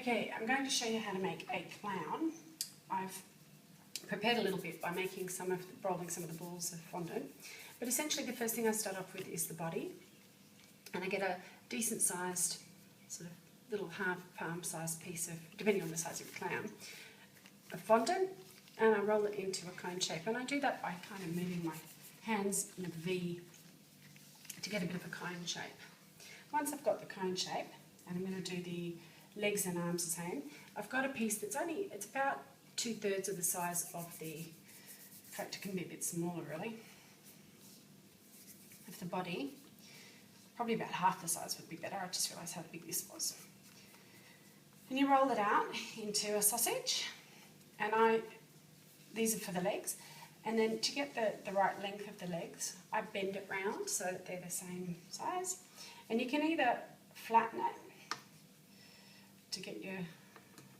Okay, I'm going to show you how to make a clown. I've prepared a little bit by rolling some of the balls of fondant. But essentially the first thing I start off with is the body. And I get a decent sized, sort of little half palm sized piece of, depending on the size of your clown, of fondant, and I roll it into a cone shape. And I do that by kind of moving my hands in a V to get a bit of a cone shape. Once I've got the cone shape, and I'm going to do the legs and arms the same, I've got a piece that's it's about 2/3 of the size of the, in fact it can be a bit smaller really, of the body. Probably about half the size would be better. I just realised how big this was. And you roll it out into a sausage, and these are for the legs, and then to get the right length of the legs, I bend it round so that they're the same size. And you can either flatten it to get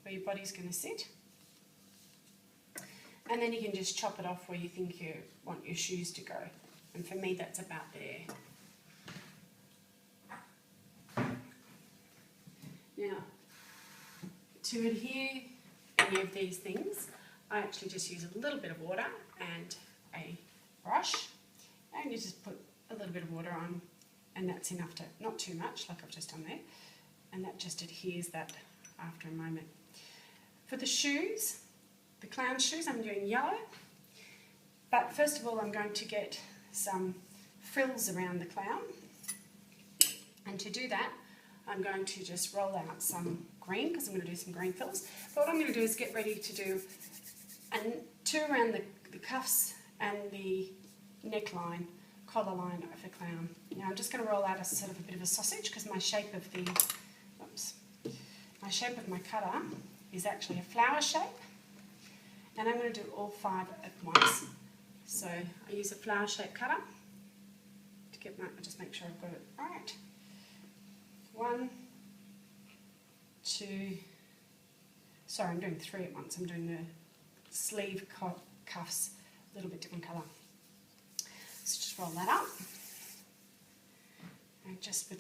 where your body's going to sit, and then you can just chop it off where you think you want your shoes to go. And for me that's about there. Now, to adhere any of these things, I actually just use a little bit of water and a brush, and you just put a little bit of water on, and that's enough to, not too much like I've just done there, and that just adheres that after a moment. For the shoes, the clown shoes, I'm doing yellow, but first of all I'm going to get some frills around the clown, and to do that I'm going to just roll out some green, because I'm going to do some green frills. But what I'm going to do is get ready to do two around the cuffs and the neckline, collar line of the clown. Now I'm just going to roll out a sort of a bit of a sausage, because my shape of my cutter is actually a flower shape, and I'm going to do all 5 at once. So I use a flower shape cutter to get just make sure I've got it right. 1, 2, sorry, I'm doing 3 at once. I'm doing the sleeve cuffs, a little bit different colour. So just roll that up. And just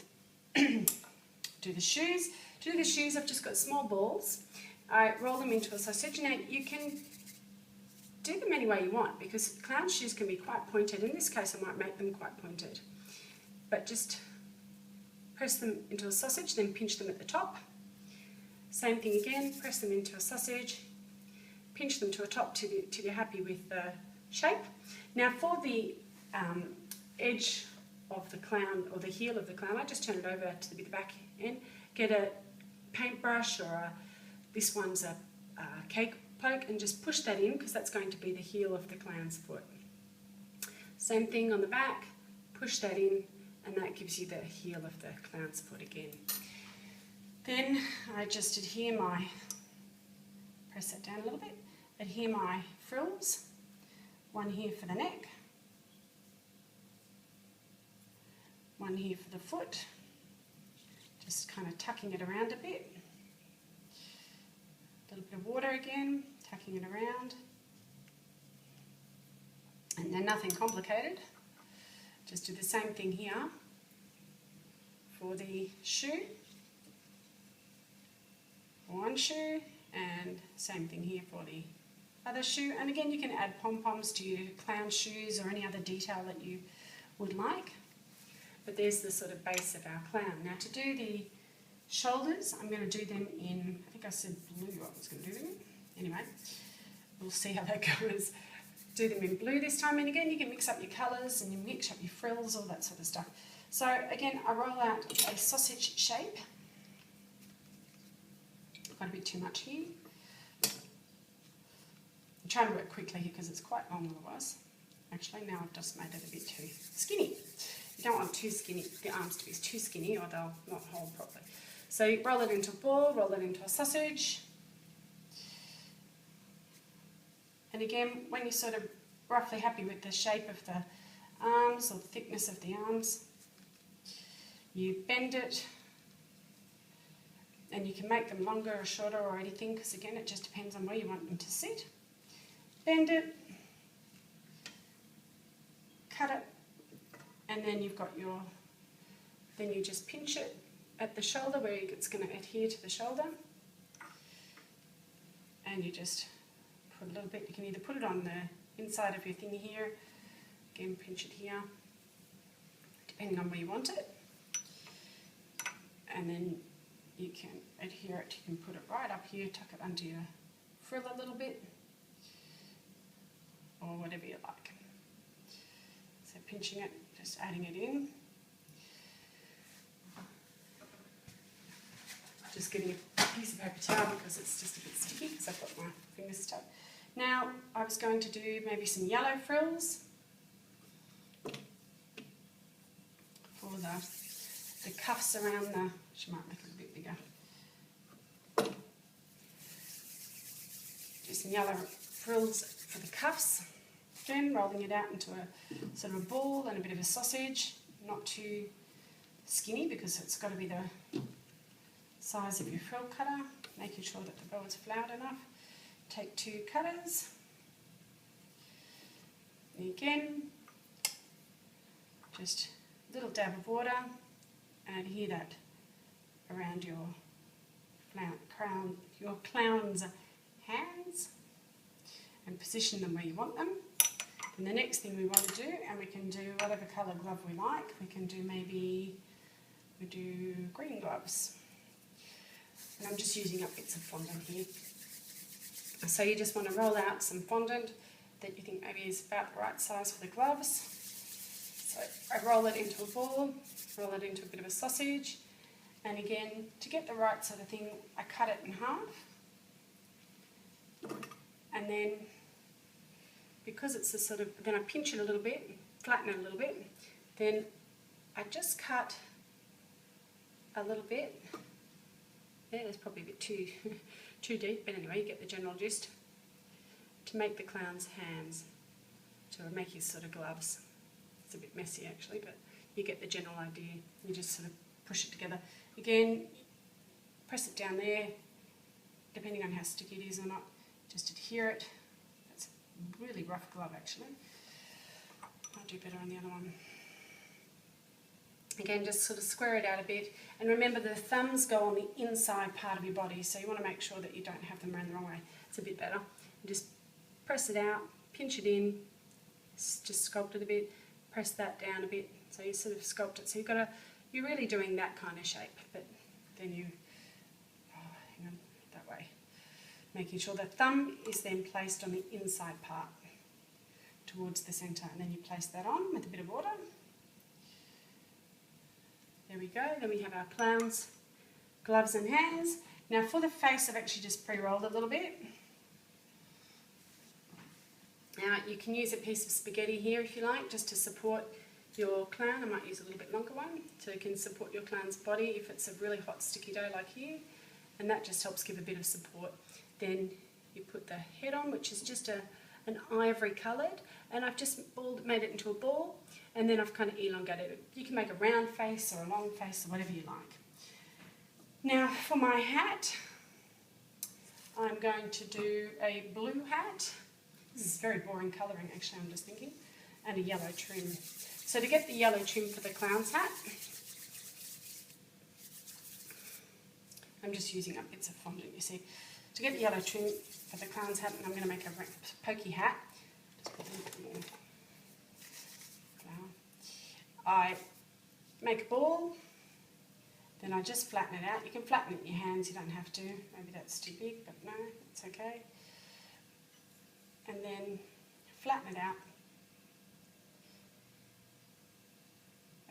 do the shoes. To do the shoes, I've just got small balls. I roll them into a sausage. Now you can do them any way you want, because clown shoes can be quite pointed. In this case I might make them quite pointed. But just press them into a sausage, then pinch them at the top. Same thing again, press them into a sausage, pinch them to a top till you're happy with the shape. Now for the edge of the clown, or the heel of the clown, I just turn it over to the back end, get a paintbrush, or this one's a cake poke, and just push that in, because that's going to be the heel of the clown's foot. Same thing on the back, push that in, and that gives you the heel of the clown's foot again. Then I just press that down a little bit, adhere my frills, one here for the neck, one here for the foot, just kind of tucking it around a bit. A little bit of water again, tucking it around. And then nothing complicated. Just do the same thing here for the shoe, one shoe, and same thing here for the other shoe. And again, you can add pom-poms to your clown shoes or any other detail that you would like. But there's the sort of base of our clown. Now to do the shoulders, I'm going to do them in, I think I said blue I was going to do them in. Anyway, we'll see how that goes. Do them in blue this time, and again you can mix up your colours and you mix up your frills, all that sort of stuff. So again, I roll out a sausage shape. Got a bit too much here. I'm trying to work quickly here because it's quite long otherwise. Actually, now I've just made it a bit too skinny. You don't want the arms to be too skinny, or they'll not hold properly. So you roll it into a ball, roll it into a sausage. And again, when you're sort of roughly happy with the shape of the arms, or the thickness of the arms, you bend it, and you can make them longer or shorter or anything, because again it just depends on where you want them to sit. Bend it, cut it, and then you've got then you just pinch it at the shoulder where it's going to adhere to the shoulder, and you just put a little bit. You can either put it on the inside of your thing here, again pinch it here, depending on where you want it, and then you can adhere it. You can put it right up here, tuck it under your frill a little bit, or whatever you like. So pinching it, just adding it in. Just getting a piece of paper towel because it's just a bit sticky because I've got my fingers stuck. Now I was going to do maybe some yellow frills for the cuffs around the, which might make it a bit bigger. Do some yellow frills for the cuffs. Again, rolling it out into a sort of a ball and a bit of a sausage, not too skinny because it's got to be the size of your frill cutter, making sure that the bow is floured enough. Take 2 cutters, and again, just a little dab of water, and adhere that around your clown's hands, and position them where you want them. And the next thing we want to do, and we can do whatever colour glove we like, we can do we do green gloves. And I'm just using up bits of fondant here. So you just want to roll out some fondant that you think maybe is about the right size for the gloves. So I roll it into a ball, roll it into a bit of a sausage, and again, to get the right sort of thing, I cut it in half. And then, because it's a sort of, then I pinch it a little bit, flatten it a little bit, then I just cut a little bit. Yeah, it's probably a bit too deep, but anyway, you get the general gist. To make the clown's hands, to make his sort of gloves. It's a bit messy actually, but you get the general idea. You just sort of push it together. Again, press it down there, depending on how sticky it is or not. Just adhere it. That's a really rough glove actually. I'll do better on the other one. Again, just sort of square it out a bit, and remember the thumbs go on the inside part of your body, so you want to make sure that you don't have them around the wrong way. It's a bit better. And just press it out, pinch it in, just sculpt it a bit, press that down a bit, so you sort of sculpt it. So you're really doing that kind of shape, but then that way. Making sure the thumb is then placed on the inside part towards the centre, and then you place that on with a bit of water. There we go, then we have our clown's gloves and hands. Now for the face, I've actually just pre-rolled a little bit. Now you can use a piece of spaghetti here if you like, just to support your clown. I might use a little bit longer one, so you can support your clown's body if it's a really hot sticky dough like here, and that just helps give a bit of support. Then you put the head on, which is just an ivory coloured, and I've just made it into a ball, and then I've kind of elongated it. You can make a round face or a long face or whatever you like. Now for my hat, I'm going to do a blue hat. This is very boring colouring actually, I'm just thinking, and a yellow trim. So to get the yellow trim for the clown's hat, I'm just using up bits of fondant, you see. To get the yellow trim for the clown's hat, I'm going to make a pokey hat. Just put a little bit more flour. I make a ball, then I just flatten it out. You can flatten it in your hands, you don't have to. Maybe that's too big, but no, it's okay. And then flatten it out.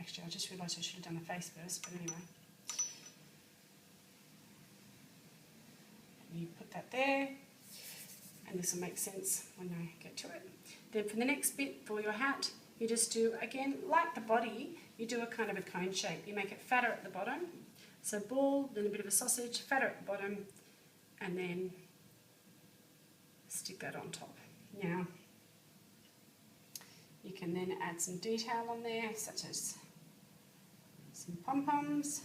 Actually, I just realised I should have done the face first, but anyway. And you put that there, and this will make sense when I get to it. Then for the next bit for your hat, you just do, again, like the body, you do a kind of a cone shape. You make it fatter at the bottom. So ball, then a bit of a sausage, fatter at the bottom, and then stick that on top. Now, you can then add some detail on there, such as some pom-poms,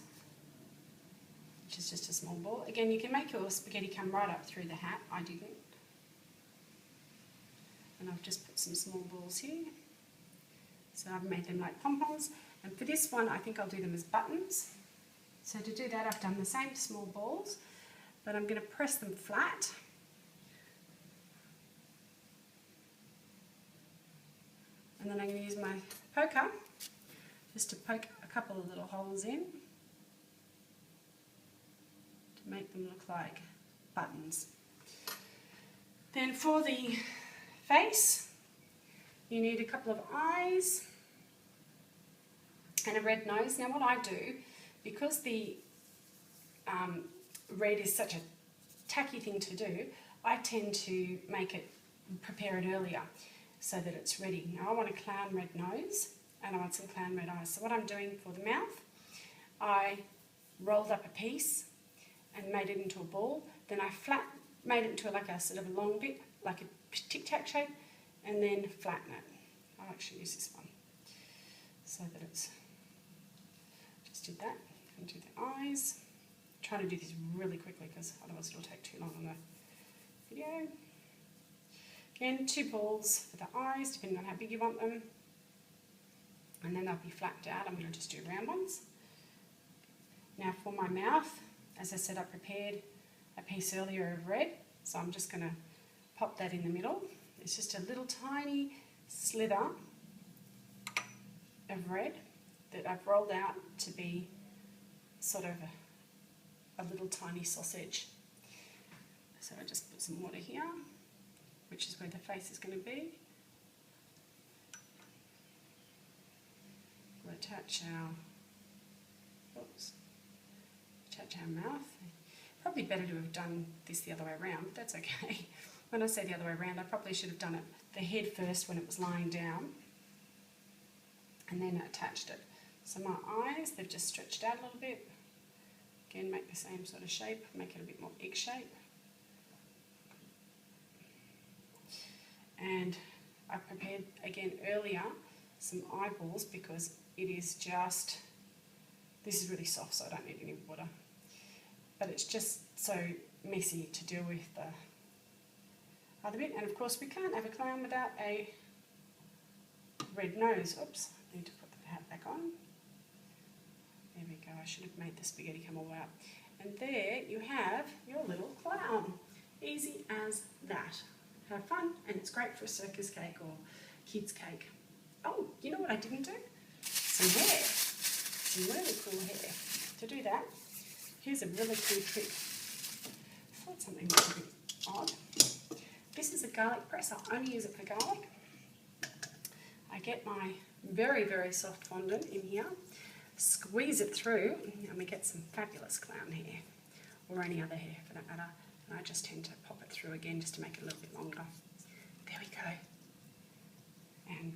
which is just a small ball. Again, you can make your spaghetti come right up through the hat. I didn't. And I've just put some small balls here. So I've made them like pom-poms. And for this one, I think I'll do them as buttons. So to do that, I've done the same small balls, but I'm going to press them flat And then I'm going to use my poker just to poke a couple of little holes in to make them look like buttons. Then for the face, you need a couple of eyes and a red nose. Now what I do, because the red is such a tacky thing to do, I tend to prepare it earlier so that it's ready. Now I want a clown red nose and I want some clown red eyes. So what I'm doing for the mouth, I rolled up a piece and made it into a ball. Then I made it into like a sort of a long bit, like a tic-tac shape, and then flatten it. I'll actually use this one so that it's, just did that, and do the eyes. I'm trying to do this really quickly because otherwise it'll take too long on the video. Again, 2 balls for the eyes, depending on how big you want them. And then they'll be flattened out. I'm going to just do round ones. Now for my mouth, as I said, I prepared a piece earlier of red, so I'm just going to pop that in the middle. It's just a little tiny slither of red that I've rolled out to be sort of a little tiny sausage. So I just put some water here, which is where the face is going to be. We'll attach our mouth. Probably better to have done this the other way around, but that's okay. When I say the other way around, I probably should have done it the head first when it was lying down, and then attached it. So my eyes, they've just stretched out a little bit. Again, make the same sort of shape, make it a bit more egg shape. And I prepared, again, earlier, some eyeballs because it is just, this is really soft, so I don't need any water. But it's just so messy to deal with the other bit. And of course, we can't have a clown without a red nose. Oops, I need to put the hat back on. There we go, I should have made the spaghetti come all the way up. And there you have your little clown. Easy as that. Have fun, and it's great for a circus cake or kids cake. Oh, you know what I didn't do? Some hair. Some really cool hair. To do that, here's a really cool trick. I thought something was a bit odd. This is a garlic press. I only use it for garlic. I get my very, very soft fondant in here, squeeze it through, and we get some fabulous clown hair, or any other hair for that matter. And I just tend to pop it through again just to make it a little bit longer. There we go. And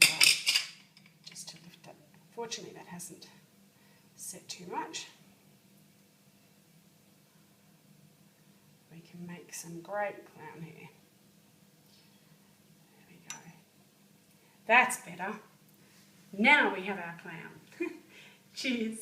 just to lift it. Fortunately, that hasn't set too much. We can make some great clown hair. There we go. That's better. Now we have our clown. Cheers.